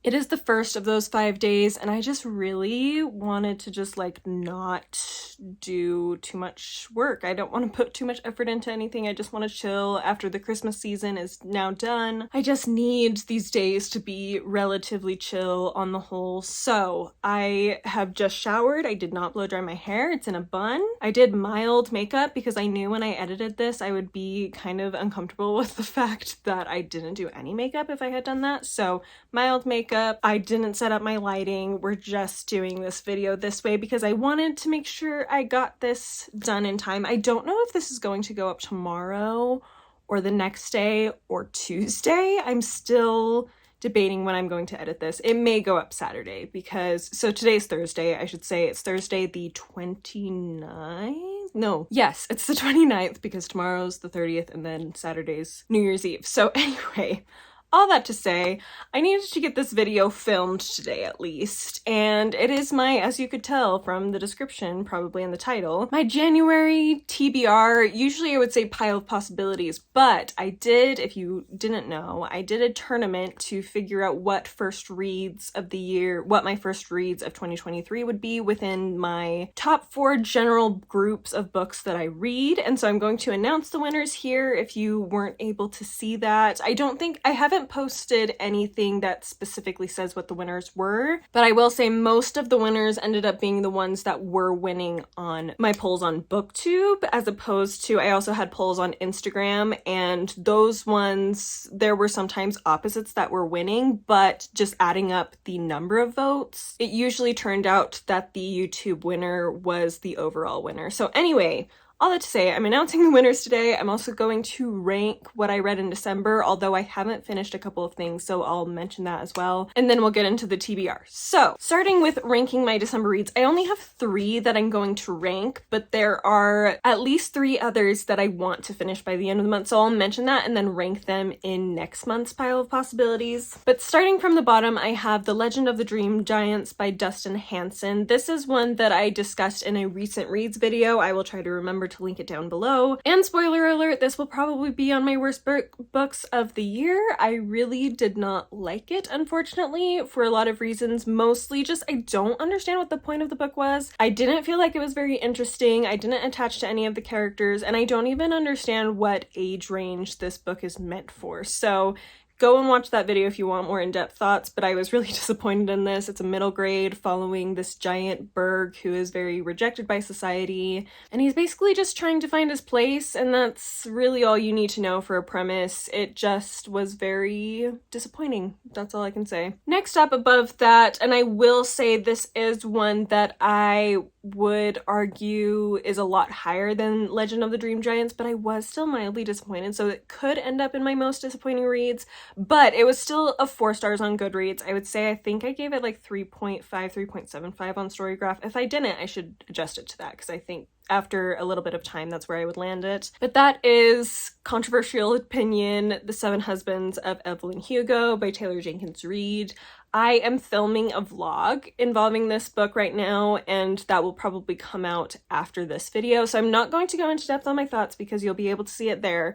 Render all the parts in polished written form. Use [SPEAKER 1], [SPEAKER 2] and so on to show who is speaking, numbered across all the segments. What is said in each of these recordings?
[SPEAKER 1] It is the first of those 5 days, and I just really wanted to just like not do too much work. I don't want to put too much effort into anything. I just want to chill after the Christmas season is now done. I just need these days to be relatively chill on the whole. So I have just showered. I did not blow dry my hair. It's in a bun. I did mild makeup because I knew when I edited this I would be kind of uncomfortable with the fact that I didn't do any makeup if I had done that. So mild makeup. I didn't set up my lighting. We're just doing this video this way because I wanted to make sure I got this done in time. I don't know if this is going to go up tomorrow or the next day or Tuesday. I'm still debating when I'm going to edit this. It may go up Saturday because, so today's Thursday, I should say it's Thursday the 29th? No, yes, it's the 29th because tomorrow's the 30th and then Saturday's New Year's Eve. So anyway, all that to say, I needed to get this video filmed today at least, and it is my, as you could tell from the description, probably in the title, my January TBR. Usually I would say pile of possibilities, but I did, if you didn't know, I did a tournament to figure out what first reads of the year, what my first reads of 2023 would be within my top 4 general groups of books that I read, and so I'm going to announce the winners here if you weren't able to see that. I haven't posted anything that specifically says what the winners were, but I will say most of the winners ended up being the ones that were winning on my polls on BookTube, as opposed to I also had polls on Instagram, and those ones, there were sometimes opposites that were winning, but just adding up the number of votes, it usually turned out that the YouTube winner was the overall winner. So anyway, all that to say, I'm announcing the winners today. I'm also going to rank what I read in December, although I haven't finished a couple of things, so I'll mention that as well. And then we'll get into the TBR. So, starting with ranking my December reads, I only have 3 that I'm going to rank, but there are at least 3 others that I want to finish by the end of the month, so I'll mention that and then rank them in next month's pile of possibilities. But starting from the bottom, I have The Legend of the Dream Giants by Dustin Hansen. This is one that I discussed in a recent reads video. I will try to remember to link it down below. And spoiler alert, this will probably be on my worst books of the year. I really did not like it, unfortunately, for a lot of reasons. Mostly just I don't understand what the point of the book was. I didn't feel like it was very interesting. I didn't attach to any of the characters, and I don't even understand what age range this book is meant for. So go and watch that video if you want more in-depth thoughts, but I was really disappointed in this. It's a middle grade following this giant Berg who is very rejected by society, and he's basically just trying to find his place, and that's really all you need to know for a premise. It just was very disappointing. That's all I can say. Next up above that, and I will say this is one that I would argue is a lot higher than Legend of the Dream Giants, but I was still mildly disappointed, so it could end up in my most disappointing reads. But it was still a 4 stars on Goodreads. I would say I think I gave it like 3.5, 3.75 on Storygraph. If I didn't, I should adjust it to that because I think after a little bit of time, that's where I would land it. But that is controversial opinion, The 7 Husbands of Evelyn Hugo by Taylor Jenkins Reid. I am filming a vlog involving this book right now, and that will probably come out after this video. So I'm not going to go into depth on my thoughts because you'll be able to see it there.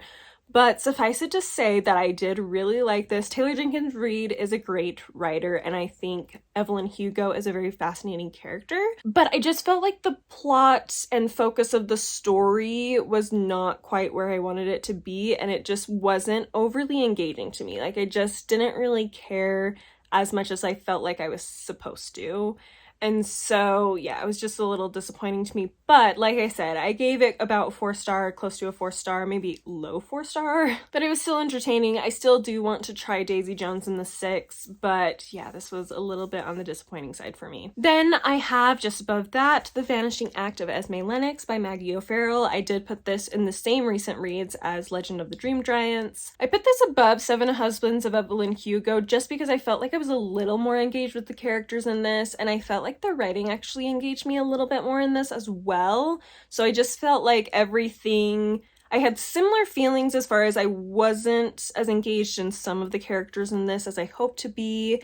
[SPEAKER 1] But suffice it to say that I did really like this. Taylor Jenkins Reid is a great writer, and I think Evelyn Hugo is a very fascinating character. But I just felt like the plot and focus of the story was not quite where I wanted it to be, and it just wasn't overly engaging to me. Like, I just didn't really care as much as I felt like I was supposed to. And so, yeah, it was just a little disappointing to me. But like I said, I gave it about 4 star, close to a 4 star, maybe low 4 star. But it was still entertaining. I still do want to try Daisy Jones and the Six. But yeah, this was a little bit on the disappointing side for me. Then I have just above that, The Vanishing Act of Esme Lennox by Maggie O'Farrell. I did put this in the same recent reads as Legend of the Dream Giants. I put this above 7 Husbands of Evelyn Hugo just because I felt like I was a little more engaged with the characters in this, and I felt like the writing actually engaged me a little bit more in this as well. So I just felt like everything, I had similar feelings as far as I wasn't as engaged in some of the characters in this as I hoped to be,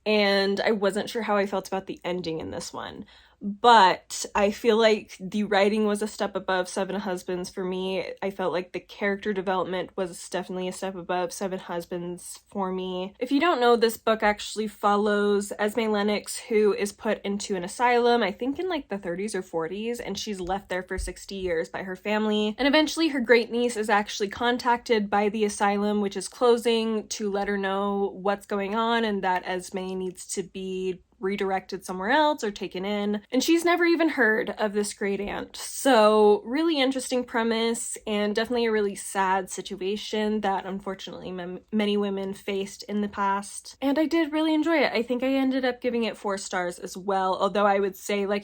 [SPEAKER 1] and I wasn't sure how I felt about the ending in this one. but I feel like the writing was a step above Seven Husbands for me. I felt like the character development was definitely a step above Seven Husbands for me. If you don't know, this book actually follows Esme Lennox, who is put into an asylum, I think in like the 30s or 40s, and she's left there for 60 years by her family. And eventually her great niece is actually contacted by the asylum, which is closing, to let her know what's going on and that Esme needs to be redirected somewhere else or taken in, and she's never even heard of this great aunt. So really interesting premise, and definitely a really sad situation that unfortunately many women faced in the past, and I did really enjoy it. I think I ended up giving it 4 stars as well, although I would say, like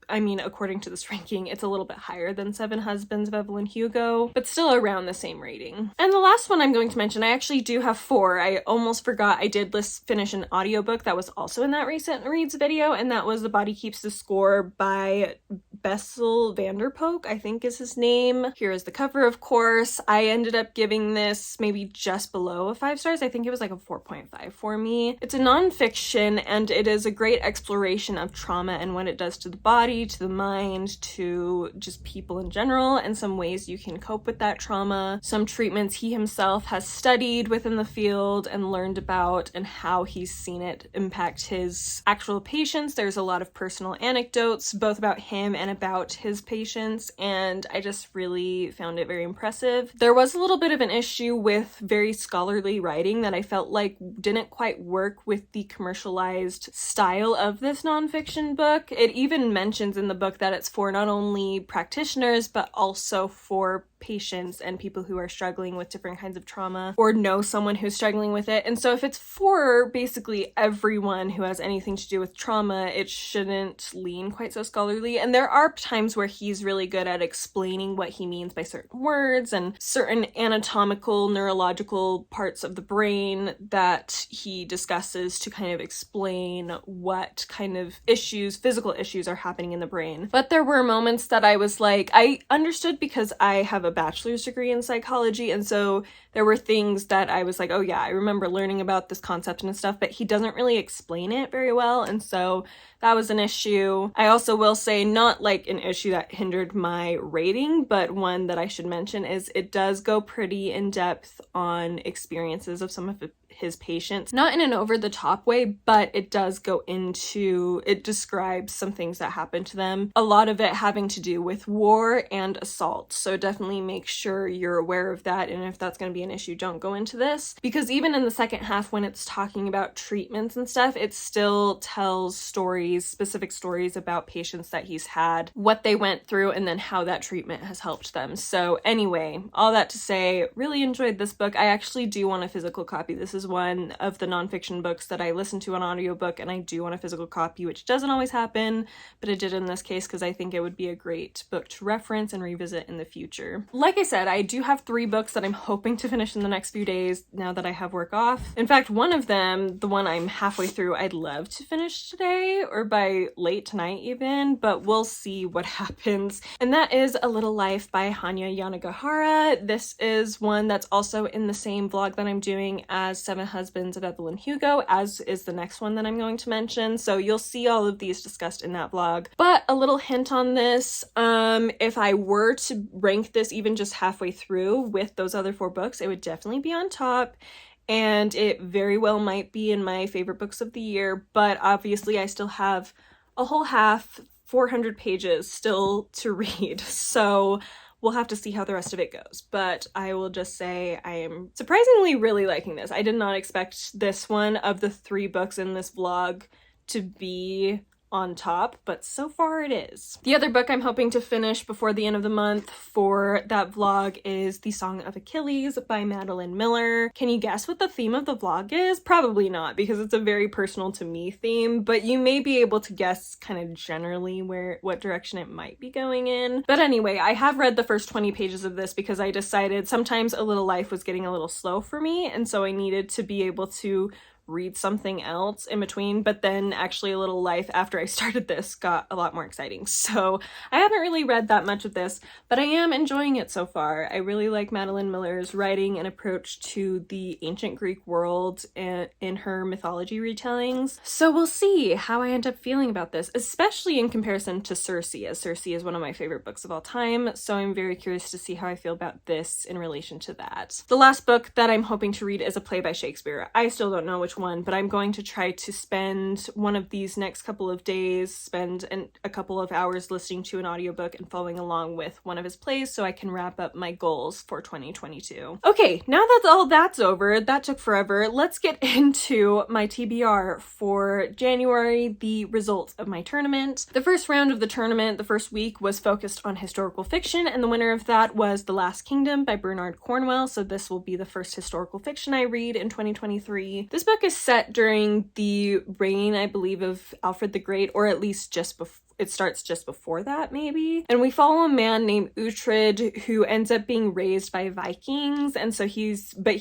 [SPEAKER 1] I mean, according to this ranking, it's a little bit higher than Seven Husbands of Evelyn Hugo, but still around the same rating. And the last one I'm going to mention, I actually do have 4. I almost forgot I did finish an audiobook that was also in that recent reads video, and that was The Body Keeps the Score by Bessel Vanderpook, I think is his name. Here is the cover, of course. I ended up giving this maybe just below a 5 stars. I think it was like a 4.5 for me. It's a nonfiction, and it is a great exploration of trauma and what it does to the body, to the mind, to just people in general, and some ways you can cope with that trauma. Some treatments he himself has studied within the field and learned about, and how he's seen it impact his actual patients. There's a lot of personal anecdotes, both about him and about his patients, and I just really found it very impressive. There was a little bit of an issue with very scholarly writing that I felt like didn't quite work with the commercialized style of this nonfiction book. It even mentions in the book that it's for not only practitioners, but also for patients and people who are struggling with different kinds of trauma or know someone who's struggling with it. And so if it's for basically everyone who has anything to do with trauma, it shouldn't lean quite so scholarly. And there are times where he's really good at explaining what he means by certain words and certain anatomical, neurological parts of the brain that he discusses to kind of explain what kind of issues, physical issues, are happening in the brain. But there were moments that I was like, I understood because I have a bachelor's degree in psychology, and so there were things that I was like, oh yeah, I remember learning about this concept and stuff, but he doesn't really explain it very well, and so that was an issue. I also will say, not like an issue that hindered my rating, but one that I should mention is it does go pretty in depth on experiences of some of his patients. Not in an over-the-top way, but it does go into, it describes some things that happened to them. A lot of it having to do with war and assault. So definitely make sure you're aware of that, and if that's going to be an issue, don't go into this. Because even in the second half, when it's talking about treatments and stuff, it still tells stories, specific stories about patients that he's had, what they went through, and then how that treatment has helped them. So anyway, all that to say, really enjoyed this book. I actually do want a physical copy. This is one of the nonfiction books that I listen to on audiobook, and I do want a physical copy, which doesn't always happen, but it did in this case because I think it would be a great book to reference and revisit in the future. Like I said, I do have 3 books that I'm hoping to finish in the next few days now that I have work off. In fact, one of them, the one I'm halfway through, I'd love to finish today or by late tonight even, but we'll see what happens. And that is A Little Life by Hanya Yanagihara. This is one that's also in the same vlog that I'm doing as Seven Husbands of Evelyn Hugo, as is the next one that I'm going to mention. So you'll see all of these discussed in that vlog. But a little hint on this, if I were to rank this even just halfway through with those other 4 books, it would definitely be on top. And it very well might be in my favorite books of the year, but obviously I still have a whole half, 400 pages still to read. So we'll have to see how the rest of it goes. But I will just say I am surprisingly really liking this. I did not expect this one of the 3 books in this vlog to be on top, but so far it is. The other book I'm hoping to finish before the end of the month for that vlog is The Song of Achilles by Madeline Miller. Can you guess what the theme of the vlog is? Probably not, because it's a very personal to me theme, but you may be able to guess kind of generally what direction it might be going in. But anyway, I have read the first 20 pages of this because I decided sometimes A Little Life was getting a little slow for me, and so I needed to be able to read something else in between, but then actually a little life after I started this got a lot more exciting. So I haven't really read that much of this, but I am enjoying it so far. I really like Madeline Miller's writing and approach to the ancient Greek world in her mythology retellings. So we'll see how I end up feeling about this, especially in comparison to Circe, as Circe is one of my favorite books of all time. So I'm very curious to see how I feel about this in relation to that. The last book that I'm hoping to read is a play by Shakespeare. I still don't know which one, but I'm going to try to spend one of these next couple of days, spend a couple of hours listening to an audiobook and following along with one of his plays so I can wrap up my goals for 2022. Okay, now that's over, that took forever, let's get into my TBR for January, the results of my tournament. The first round of the tournament, the first week, was focused on historical fiction, and the winner of that was The Last Kingdom by Bernard Cornwell, so this will be the first historical fiction I read in 2023. This book is set during the reign, I believe, of Alfred the Great, or at least just before. It starts just before that, maybe. And we follow a man named Uhtred who ends up being raised by Vikings. And so he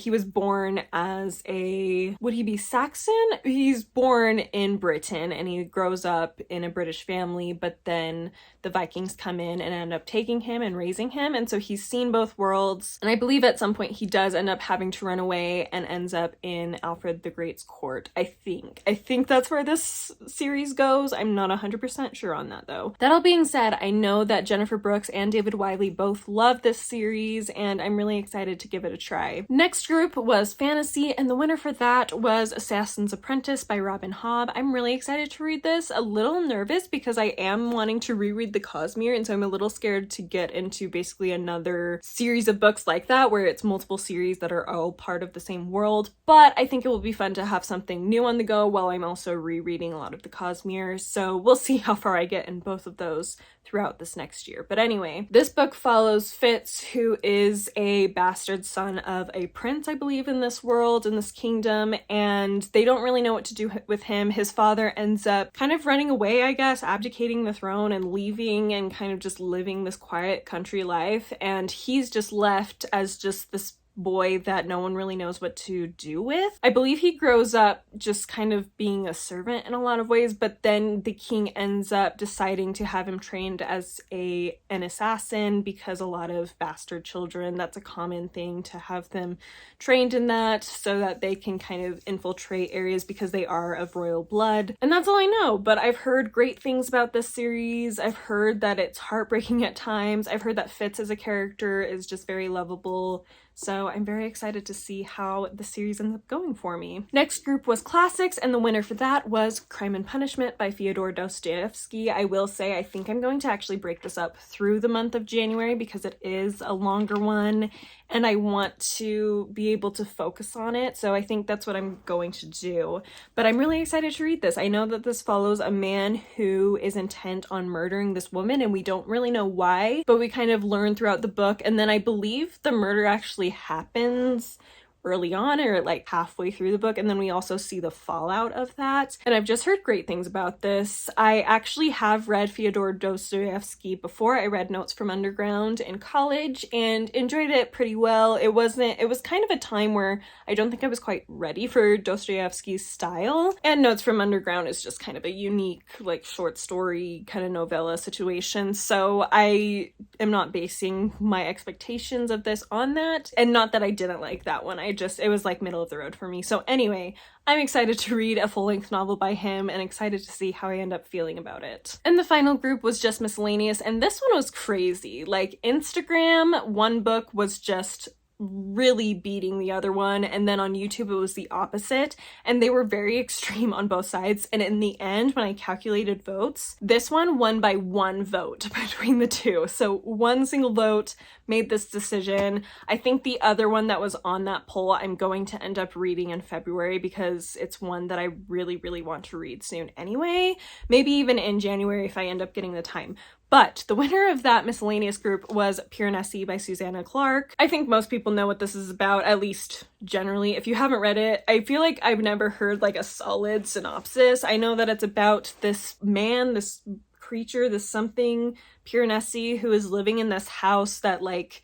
[SPEAKER 1] was born as would he be Saxon? He's born in Britain and he grows up in a British family, but then the Vikings come in and end up taking him and raising him. And so he's seen both worlds. And I believe at some point he does end up having to run away and ends up in Alfred the Great's court, I think. I think that's where this series goes. I'm not 100% sure on that though. That all being said, I know that Jennifer Brooks and David Wiley both love this series and I'm really excited to give it a try. Next group was fantasy, and the winner for that was Assassin's Apprentice by Robin Hobb. I'm really excited to read this, a little nervous because I am wanting to reread the Cosmere, and so I'm a little scared to get into basically another series of books like that where it's multiple series that are all part of the same world, but I think it will be fun to have something new on the go while I'm also rereading a lot of the Cosmere, so we'll see how far I get in both of those throughout this next year. But anyway, this book follows Fitz, who is a bastard son of a prince, I believe, in this world, in this kingdom, and they don't really know what to do with him. His father ends up kind of running away, I guess, abdicating the throne and leaving and kind of just living this quiet country life, and he's just left as just this boy that no one really knows what to do with. I believe he grows up just kind of being a servant in a lot of ways, but then the king ends up deciding to have him trained as an assassin because a lot of bastard children, that's a common thing to have them trained in that so that they can kind of infiltrate areas because they are of royal blood. And that's all I know, but I've heard great things about this series. I've heard that it's heartbreaking at times. I've heard that Fitz as a character is just very lovable. So I'm very excited to see how the series ends up going for me. Next group was classics, and the winner for that was Crime and Punishment by Fyodor Dostoevsky. I will say I think I'm going to actually break this up through the month of January because it is a longer one and I want to be able to focus on it. So I think that's what I'm going to do. But I'm really excited to read this. I know that this follows a man who is intent on murdering this woman and we don't really know why, but we kind of learn throughout the book. And then I believe the murder actually happens early on or like halfway through the book, and then we also see the fallout of that. And I've just heard great things about this. I actually have read Fyodor Dostoevsky before. I read Notes from Underground in college and enjoyed it pretty well. It was kind of a time where I don't think I was quite ready for Dostoevsky's style, and Notes from Underground is just kind of a unique like short story kind of novella situation, so I am not basing my expectations of this on that, and not that I didn't like that one. It was like middle of the road for me. So anyway, I'm excited to read a full-length novel by him and excited to see how I end up feeling about it. And the final group was just miscellaneous, and this one was crazy. Like Instagram, one book was just really beating the other one, and then on YouTube it was the opposite, and they were very extreme on both sides. And in the end, when I calculated votes, this one won by 1 vote between the two. So 1 single vote made this decision. I think the other one that was on that poll I'm going to end up reading in February because it's one that I really, really want to read soon anyway. Maybe even in January if I end up getting the time. But the winner of that miscellaneous group was Piranesi by Susanna Clarke. I think most people know what this is about, at least generally. If you haven't read it, I feel like I've never heard like a solid synopsis. I know that it's about this man, this creature, this something, Piranesi, who is living in this house that like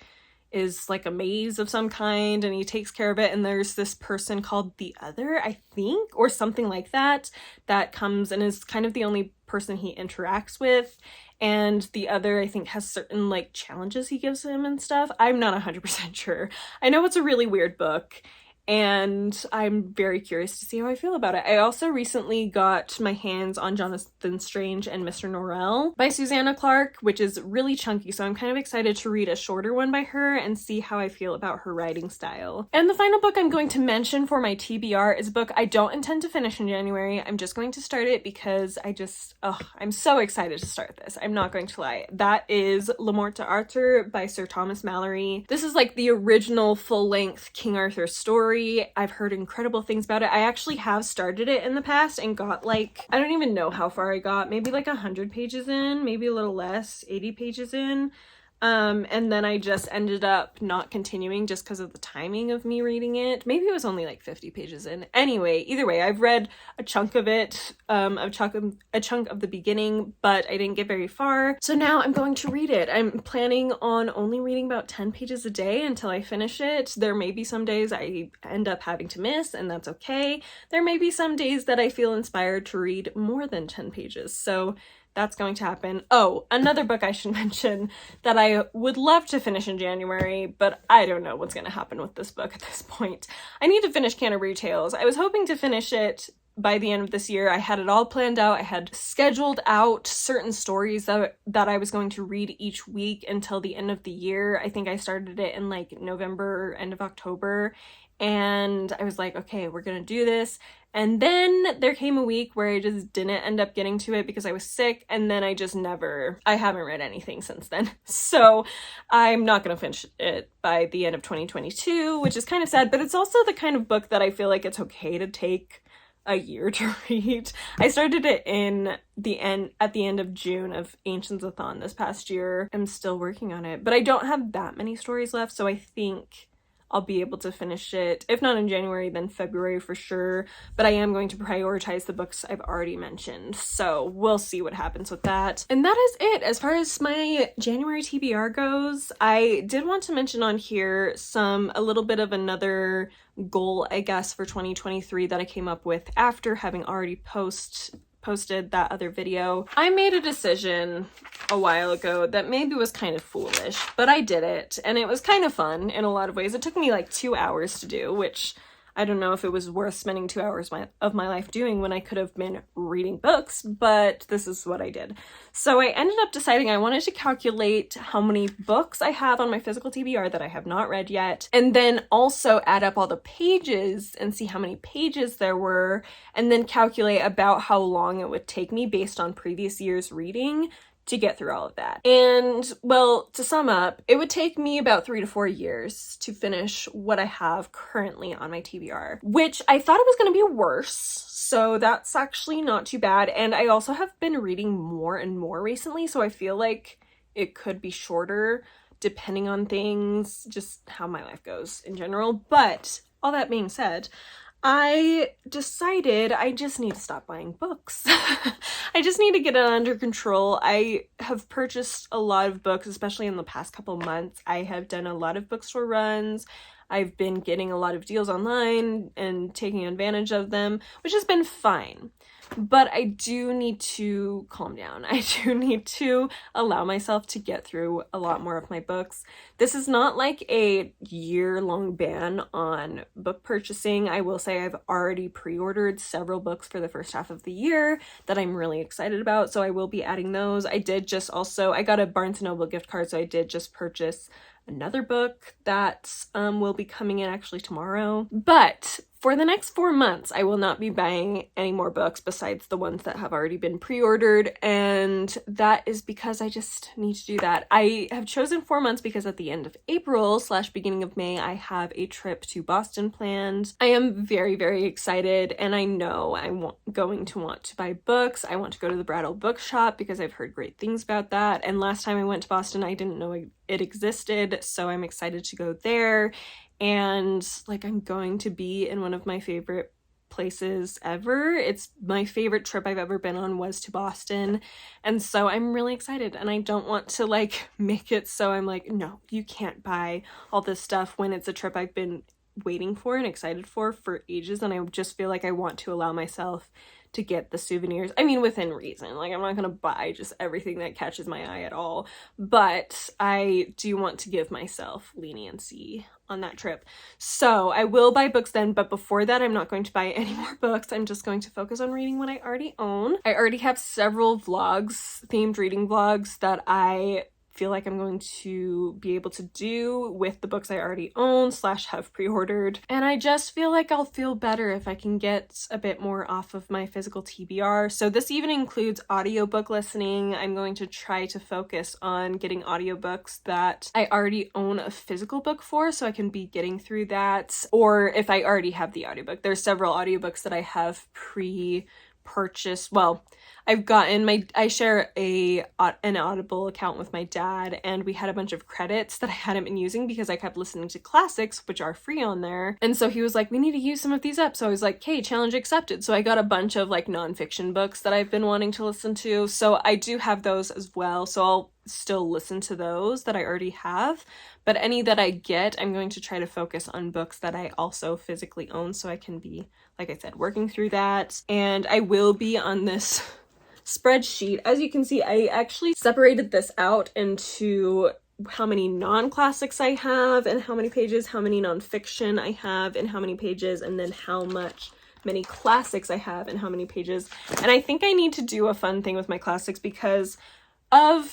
[SPEAKER 1] is like a maze of some kind, and he takes care of it, and there's this person called the Other, I think, or something like that, that comes and is kind of the only person he interacts with. And the Other, I think, has certain like challenges he gives him and stuff. I'm not 100% sure. I know it's a really weird book, and I'm very curious to see how I feel about it. I also recently got my hands on Jonathan Strange and Mr. Norrell by Susanna Clarke, which is really chunky, so I'm kind of excited to read a shorter one by her and see how I feel about her writing style. And the final book I'm going to mention for my TBR is a book I don't intend to finish in January. I'm just going to start it because I'm so excited to start this. I'm not going to lie. That is Le Morte d'Arthur by Sir Thomas Malory. This is like the original full-length King Arthur story. I've heard incredible things about it. I actually have started it in the past and got like, I don't even know how far I got, maybe like 100 pages in, maybe a little less, 80 pages in. And then I just ended up not continuing just because of the timing of me reading it. Maybe it was only like 50 pages in. Anyway, either way, I've read a chunk of it, a chunk of the beginning, but I didn't get very far. So now I'm going to read it. I'm planning on only reading about 10 pages a day until I finish it. There may be some days I end up having to miss, and that's okay. There may be some days that I feel inspired to read more than 10 pages. So that's going to happen. Oh, another book I should mention that I would love to finish in January, but I don't know what's going to happen with this book at this point. I need to finish Canterbury Tales. I was hoping to finish it by the end of this year. I had it all planned out. I had scheduled out certain stories that I was going to read each week until the end of the year. I think I started it in like November, end of October, and I was like, okay, we're gonna do this. And then there came a week where I just didn't end up getting to it because I was sick, and then I haven't read anything since then. So I'm not gonna finish it by the end of 2022, which is kind of sad, but it's also the kind of book that I feel like it's okay to take a year to read. I started it at the end of June of Ancients-a-thon this past year. I'm still working on it, but I don't have that many stories left, so I think I'll be able to finish it. If not in January, then February for sure. But I am going to prioritize the books I've already mentioned. So we'll see what happens with that. And that is it. As far as my January TBR goes, I did want to mention on here a little bit of another goal, I guess, for 2023 that I came up with after having already posted that other video. I made a decision a while ago that maybe was kind of foolish, but I did it, and it was kind of fun in a lot of ways. It took me like 2 hours to do, which I don't know if it was worth spending 2 hours of my life doing when I could have been reading books, but this is what I did. So I ended up deciding I wanted to calculate how many books I have on my physical TBR that I have not read yet, and then also add up all the pages and see how many pages there were, and then calculate about how long it would take me based on previous year's reading to get through all of that. And, well, to sum up, it would take me about 3 to 4 years to finish what I have currently on my TBR, which I thought it was going to be worse, so that's actually not too bad. And I also have been reading more and more recently, so I feel like it could be shorter depending on things, just how my life goes in general. But all that being said, I decided I just need to stop buying books. I just need to get it under control. I have purchased a lot of books, especially in the past couple months. I have done a lot of bookstore runs. I've been getting a lot of deals online and taking advantage of them, which has been fine. But I do need to calm down. I do need to allow myself to get through a lot more of my books. This is not like a year-long ban on book purchasing. I will say I've already pre-ordered several books for the first half of the year that I'm really excited about, so I will be adding those. I got a Barnes & Noble gift card, so I did just purchase another book that will be coming in actually tomorrow. But for the next 4 months, I will not be buying any more books besides the ones that have already been pre-ordered, and that is because I just need to do that. I have chosen 4 months because at the end of April / beginning of May, I have a trip to Boston planned. I am very, very excited, and I know I'm going to want to buy books. I want to go to the Brattle Bookshop because I've heard great things about that, and last time I went to Boston, I didn't know it existed, so I'm excited to go there. And like, I'm going to be in one of my favorite places ever. It's my favorite trip I've ever been on was to Boston, and so I'm really excited, and I don't want to like make it so I'm like, no, you can't buy all this stuff when it's a trip I've been waiting for and excited for ages, and I just feel like I want to allow myself to get the souvenirs. I mean, within reason. Like, I'm not gonna buy just everything that catches my eye at all, but I do want to give myself leniency on that trip. So I will buy books then, but before that, I'm not going to buy any more books. I'm just going to focus on reading what I already own. I already have several vlogs, themed reading vlogs, that I feel like I'm going to be able to do with the books I already own / have pre-ordered, and I just feel like I'll feel better if I can get a bit more off of my physical TBR. So this even includes audiobook listening. I'm going to try to focus on getting audiobooks that I already own a physical book for, so I can be getting through that, or if I already have the audiobook. There's several audiobooks that I have pre-purchased. Well, I share an Audible account with my dad, and we had a bunch of credits that I hadn't been using because I kept listening to classics, which are free on there. And so he was like, we need to use some of these up. So I was like, okay, challenge accepted. So I got a bunch of like nonfiction books that I've been wanting to listen to. So I do have those as well. So I'll still listen to those that I already have, but any that I get, I'm going to try to focus on books that I also physically own, so I can be, like I said, working through that. And I will be on this spreadsheet. As you can see, I actually separated this out into how many non-classics I have and how many pages, how many non-fiction I have and how many pages, and then how many classics I have and how many pages. And I think I need to do a fun thing with my classics because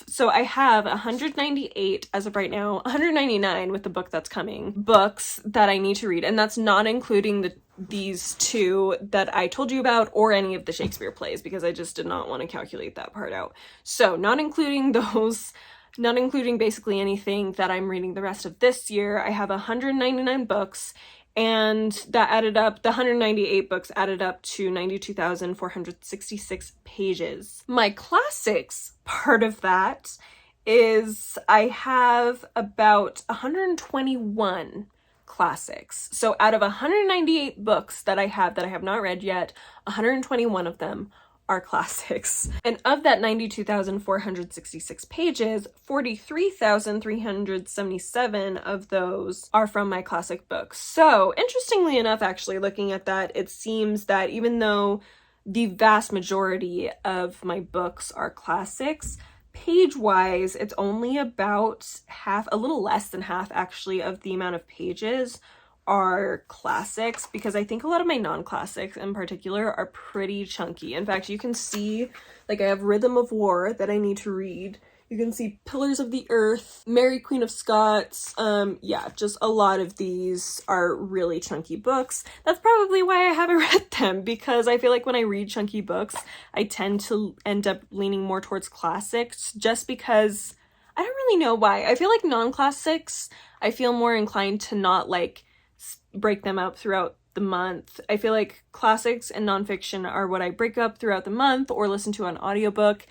[SPEAKER 1] so I have 198 as of right now, 199 with the book that's coming, books that I need to read, and that's not including these two that I told you about or any of the Shakespeare plays, because I just did not want to calculate that part out. So not including those, not including basically anything that I'm reading the rest of this year, I have 199 books, and that added up, the 198 books added up to 92,466 pages. My classics part of that is I have about 121 classics. So out of 198 books that I have not read yet, 121 of them are classics. And of that 92,466 pages, 43,377 of those are from my classic books. So interestingly enough, actually looking at that, it seems that even though the vast majority of my books are classics, page-wise, it's only about half, a little less than half actually, of the amount of pages are classics, because I think a lot of my non-classics in particular are pretty chunky. In fact, you can see, like, I have Rhythm of War that I need to read. You can see Pillars of the Earth, Mary Queen of Scots. Yeah, just a lot of these are really chunky books. That's probably why I haven't read them, because I feel like when I read chunky books, I tend to end up leaning more towards classics, just because I don't really know why. I feel like non-classics, I feel more inclined to not like break them up throughout the month. I feel like classics and nonfiction are what I break up throughout the month or listen to on audiobook.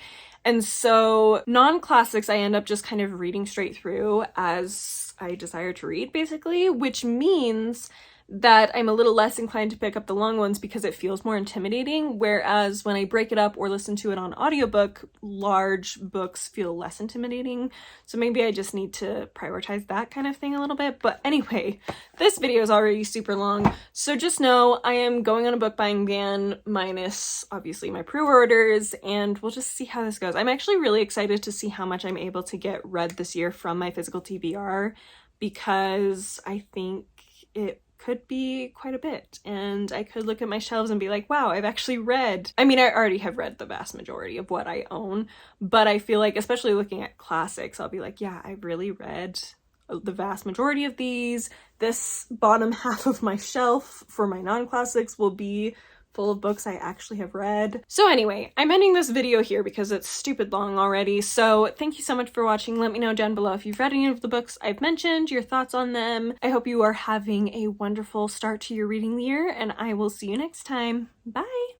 [SPEAKER 1] And so non-classics I end up just kind of reading straight through as I desire to read, basically, which means that I'm a little less inclined to pick up the long ones because it feels more intimidating, whereas when I break it up or listen to it on audiobook, large books feel less intimidating. So maybe I just need to prioritize that kind of thing a little bit. But anyway, this video is already super long, so just know I am going on a book buying ban, minus obviously my pre-orders, and we'll just see how this goes. I'm actually really excited to see how much I'm able to get read this year from my physical TBR, because I think it could be quite a bit, and I could look at my shelves and be like, wow, I've actually read. I mean, I already have read the vast majority of what I own, but I feel like, especially looking at classics, I'll be like, yeah, I've really read the vast majority of these. This bottom half of my shelf for my non-classics will be full of books I actually have read. So anyway, I'm ending this video here because it's stupid long already. So thank you so much for watching. Let me know down below if you've read any of the books I've mentioned, your thoughts on them. I hope you are having a wonderful start to your reading year, and I will see you next time. Bye!